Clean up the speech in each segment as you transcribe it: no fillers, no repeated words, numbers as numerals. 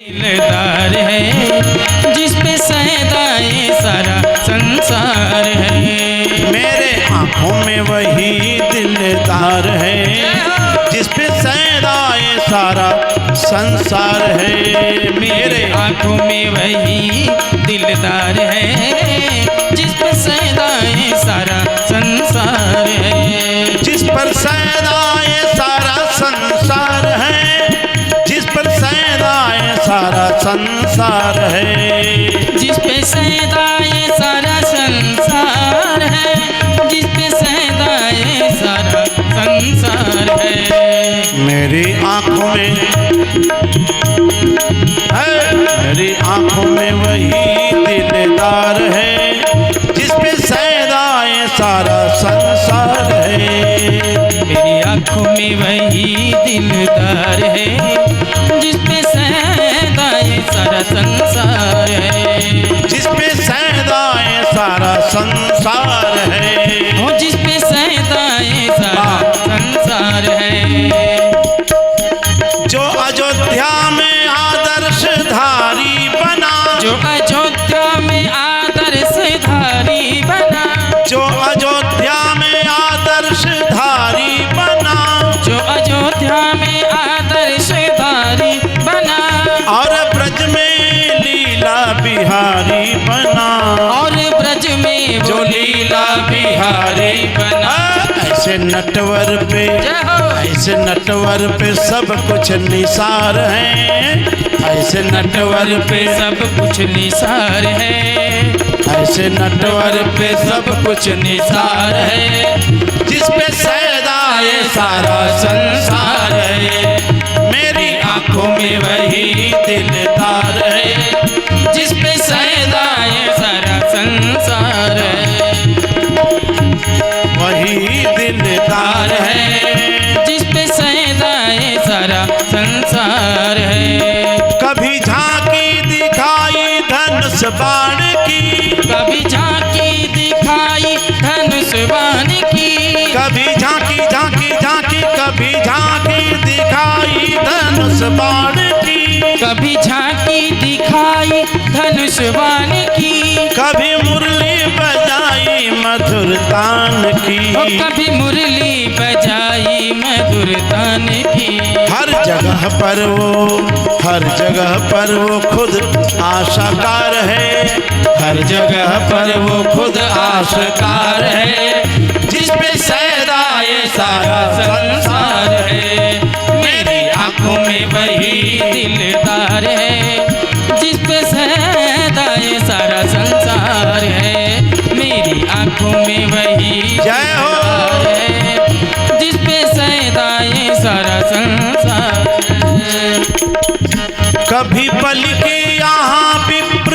दिलदार है जिस पे सैदाए सारा संसार है। मेरे आँखों में वही दिलदार है जिस पे सैदाए सारा संसार है। मेरे आँखों में वही दिलदार है जिस पे सैदाए सारा संसार है। जिस पर सैदाए सारा संसार है, जिस पर सैदाए सारा संसार है, जिस पे सैदाए सारा संसार है, जिस पे सैदाए सारा संसार है। मेरी आँखों में है, मेरी आँखों में वही दिलदार है जिस पे सैदाए सारा संसार है। मेरी आँखों में वही दिलदार है जिस पे सैदाए सारा संसार है। जिस पे सैदाए सारा संसार है, हो जिस पे सैदाए सारा संसार है। जो अयोध्या में आदर्श धारी बना, जो अयोध्या में आदर्श धारी बना, जो अयोध्या में आदर्श धारी बना, जो अयोध्या में आदर्श धारी बना, और ब्रज में लीला बिहारी बना, और ब्रज में जो लीला बिहारी बना। ऐसे नटवर पे, ऐसे नटवर पे सब कुछ निसार है, ऐसे नटवर पे सब कुछ निसार है, ऐसे नटवर पे सब कुछ निसार है। जिस पे सैदाए सारा संसार है। मेरी आंखों में वही दिलदार है जिस पे सैदाए सारा संसार है। वही दिलदार है जिस पे सैदाए सारा संसार है। कभी झांकी दिखाई धनुष बाण की, कभी झांकी दिखाई धनुष बाण की, कभी झांकी झांकी झांकी, कभी झांकी दिखाई धनुष बाण की, कभी झांकी दिखाई धनुष बाण की, कभी मुरली बजाई मधुर तान की, कभी मुरली बजाई मधुर तान की। हर जगह पर वो, हर जगह पर वो खुद आशाकार है, हर जगह पर वो खुद आशाकार है। जिस पे सैदाए सारा संसार है। मेरी आँखों में वही दिलदार है जिस पे सैदाए सारा संसार है। मेरी आँखों में वही जय हो। दिलदार है जिस पे सैदाए सारा संसार है। कभी बल के यहाँ विप्र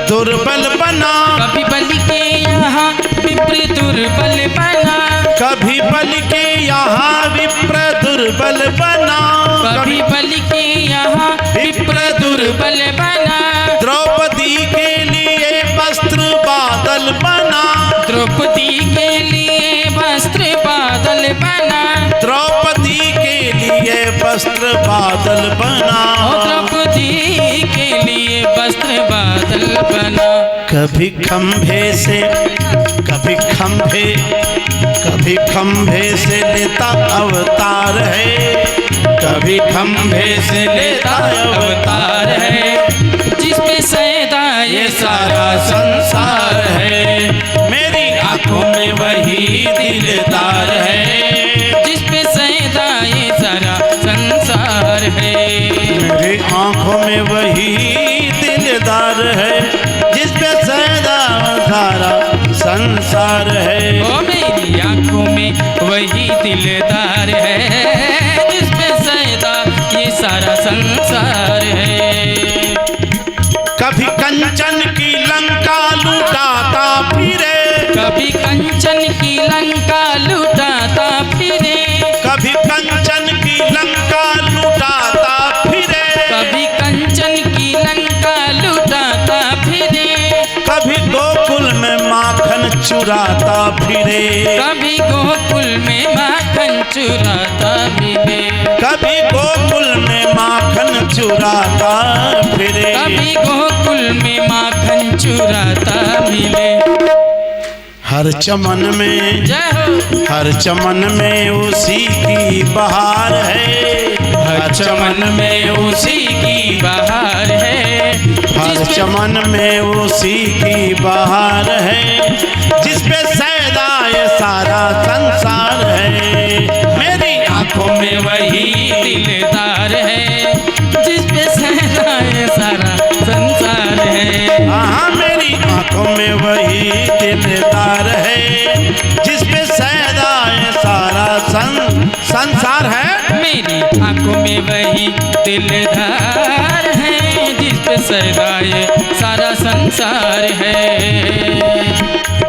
दुर्बल बना, कभी बल के यहाँ विप्र दुर्बल बना, कभी बल के यहाँ विप्र दुर्बल बना, कभी बल के यहाँ विप्र दुर्बल बना। द्रौपदी के लिए वस्त्र बादल बना, द्रौपदी के लिए वस्त्र बादल बना, द्रौपदी के लिए वस्त्र बादल बना, द्रौपदी के लिए वस्त्र बादल बना। कभी खंभे से, कभी खंभे, कभी खंभे से लेता अवतार है, कभी खंभे से लेता अवतार है जिस पे सैदाए सारा संसार है। मेरी आंखों में वही दिलदार है जिस पे सैदाए सारा संसार है। मेरी आंखों में वही दिलदार है जिस पे सैदाए सारा संसार है। ओ मेरी आँखों में वही दिलदार है जिस पे सैदा ये सारा संसार है। कभी कंचन की लंका लुटाता फिरे, कभी कंचन की लंका लुटाता फिरे, कभी कंचन की लंका लुटाता फिरे, कभी कंचन की लंका लुटाता फिरे, कभी गोकुल में माखन चुराता फिरे, कभी गोकुल में माखन चुराता फिरे, कभी गोकुल में माखन चुराता फिरे। कभी गोकुल में माखन चुराता मिले। हर चमन में, जय हो। हर चमन में उसी की बहार है। हर चमन में उसी की बहार है। हर चमन में उसी की बहार है। जिस पे सैदा ये सारा संसार है। मेरी आंखों में वही दिलदार है, जिस पे सहरा ये सारा संसार है। हाँ, मेरी आंखों में वही दिलदार है, जिस पे सैदा ये सारा संसार है। मेरी आंखों में वही दिलदार है, जिस पे सहरा ये सारा संसार है।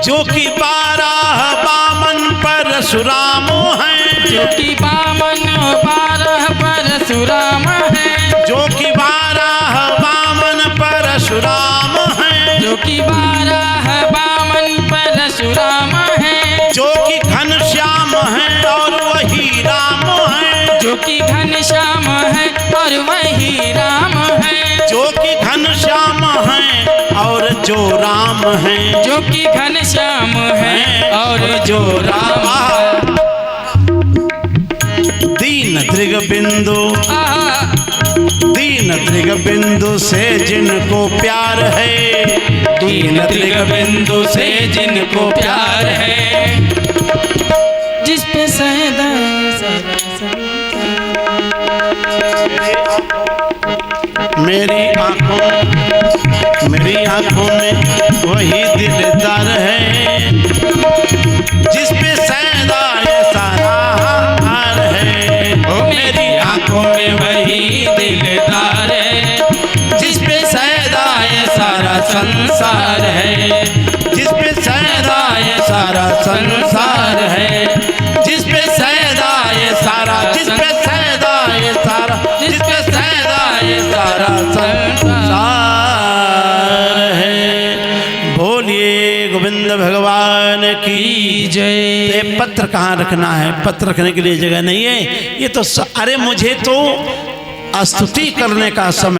जो कि 12 बामन परशुराम है। जो कि बामन 12 परशुराम है। जो कि 12 बामन परशुराम है। जो कि 12 बामन परशुराम है। जो कि घनश्याम है और वही राम है। जो कि घनश्याम है और वही राम है। जो कि घनश्याम है और जो राम है। जो कि घनश्याम है और जो राम है। दीन दृग बिंदु, आहा, दीन दृग बिंदु से जिनको प्यार है। दीन दृग बिंदु से जिनको प्यार है, जिस पे सैदा मेरी आंखों में वही दिलदार है, जिस पे सैदा ये सारा हार है। ओ मेरी आंखों में वही दिलदार है, जिस पे सैदा ये सारा संसार है। जिस पे सैदा ये सारा संसार है। जिस पे सैदा ये सारा, जिस पे सैदा ये सारा, जिस पे सैदा ये सारा संसार है। बोलिए गोविंद भगवान की जय। ये पत्र कहाँ रखना है? पत्र रखने के लिए जगह नहीं है। ये तो अरे मुझे तो स्तुति करने का समय